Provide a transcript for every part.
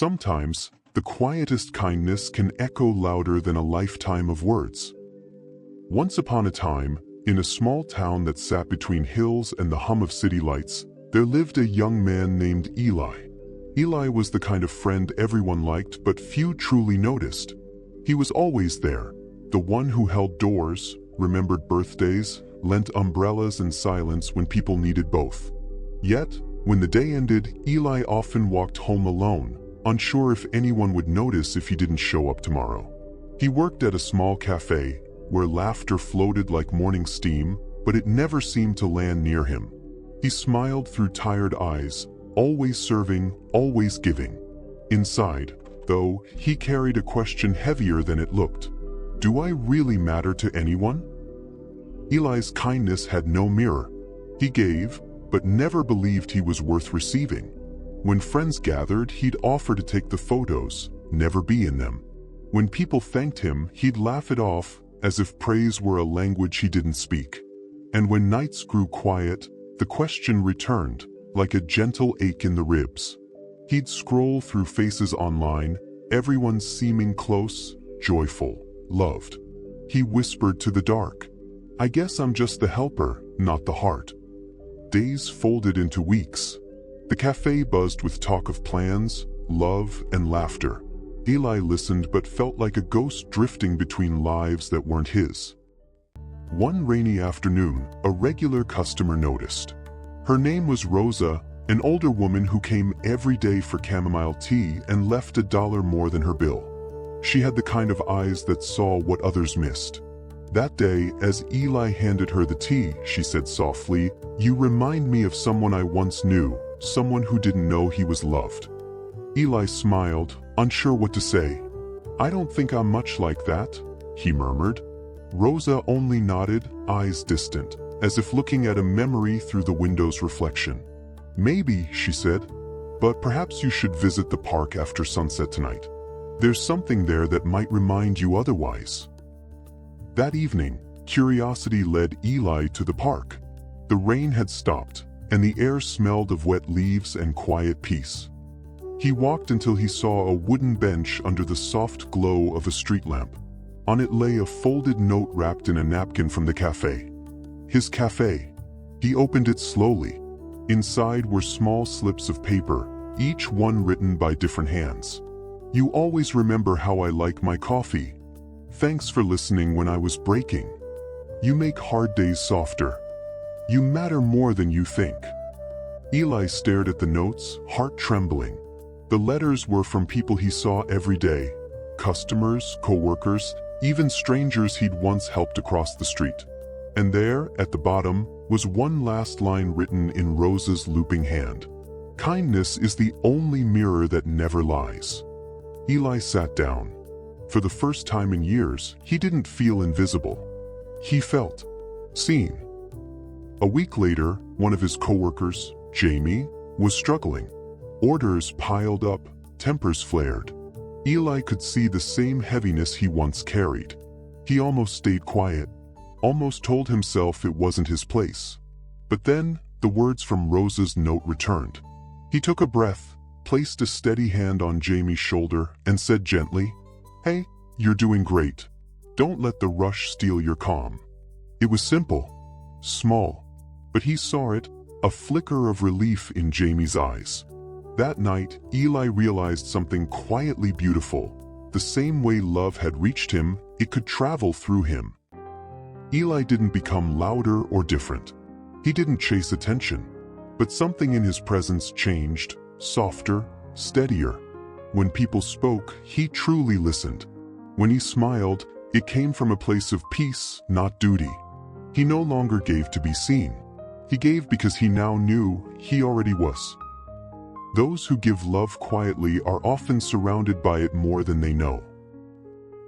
Sometimes, the quietest kindness can echo louder than a lifetime of words. Once upon a time, in a small town that sat between hills and the hum of city lights, there lived a young man named Eli. Eli was the kind of friend everyone liked but few truly noticed. He was always there, the one who held doors, remembered birthdays, lent umbrellas and silence when people needed both. Yet, when the day ended, Eli often walked home alone, unsure if anyone would notice if he didn't show up tomorrow. He worked at a small cafe, where laughter floated like morning steam, but it never seemed to land near him. He smiled through tired eyes, always serving, always giving. Inside, though, he carried a question heavier than it looked. Do I really matter to anyone? Eli's kindness had no mirror. He gave, but never believed he was worth receiving. When friends gathered, he'd offer to take the photos, never be in them. When people thanked him, he'd laugh it off, as if praise were a language he didn't speak. And when nights grew quiet, the question returned, like a gentle ache in the ribs. He'd scroll through faces online, everyone seeming close, joyful, loved. He whispered to the dark, I guess I'm just the helper, not the heart. Days folded into weeks. The cafe buzzed with talk of plans, love, and laughter. Eli listened but felt like a ghost drifting between lives that weren't his. One rainy afternoon, a regular customer noticed. Her name was Rosa, an older woman who came every day for chamomile tea and left $1 more than her bill. She had the kind of eyes that saw what others missed. That day, as Eli handed her the tea, she said softly, You remind me of someone I once knew, someone who didn't know he was loved. Eli smiled, unsure what to say. I don't think I'm much like that, he murmured. Rosa only nodded, eyes distant, as if looking at a memory through the window's reflection. Maybe, she said, but perhaps you should visit the park after sunset tonight. There's something there that might remind you otherwise. That evening, curiosity led Eli to the park. The rain had stopped, and the air smelled of wet leaves and quiet peace. He walked until he saw a wooden bench under the soft glow of a street lamp. On it lay a folded note wrapped in a napkin from the cafe. His cafe. He opened it slowly. Inside were small slips of paper, each one written by different hands. You always remember how I like my coffee. Thanks for listening when I was breaking. You make hard days softer. You matter more than you think. Eli stared at the notes, heart trembling. The letters were from people he saw every day, customers, co-workers, even strangers he'd once helped across the street. And there, at the bottom, was one last line written in Rosa's looping hand. Kindness is the only mirror that never lies. Eli sat down. For the first time in years, he didn't feel invisible. He felt seen. A week later, one of his co-workers, Jamie, was struggling. Orders piled up, tempers flared. Eli could see the same heaviness he once carried. He almost stayed quiet, almost told himself it wasn't his place. But then, the words from Rosa's note returned. He took a breath, placed a steady hand on Jamie's shoulder, and said gently, Hey, you're doing great. Don't let the rush steal your calm. It was simple, small, but he saw it, a flicker of relief in Jamie's eyes. That night, Eli realized something quietly beautiful. The same way love had reached him, it could travel through him. Eli didn't become louder or different. He didn't chase attention. But something in his presence changed, softer, steadier. When people spoke, he truly listened. When he smiled, it came from a place of peace, not duty. He no longer gave to be seen. He gave because he now knew he already was. Those who give love quietly are often surrounded by it more than they know.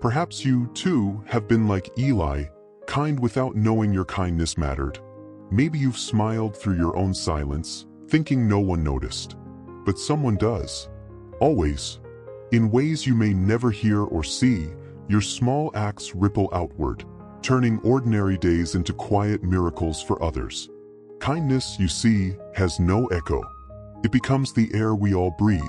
Perhaps you, too, have been like Eli, kind without knowing your kindness mattered. Maybe you've smiled through your own silence, thinking no one noticed. But someone does. Always. In ways you may never hear or see, your small acts ripple outward, turning ordinary days into quiet miracles for others. Kindness, you see, has no echo. It becomes the air we all breathe.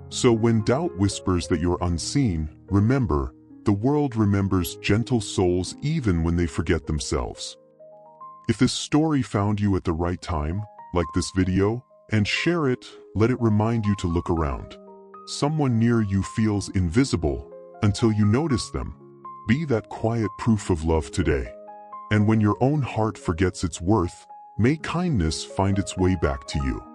So when doubt whispers that you're unseen, remember, the world remembers gentle souls even when they forget themselves. If this story found you at the right time, like this video, and share it, let it remind you to look around. Someone near you feels invisible until you notice them. Be that quiet proof of love today. And when your own heart forgets its worth, may kindness find its way back to you.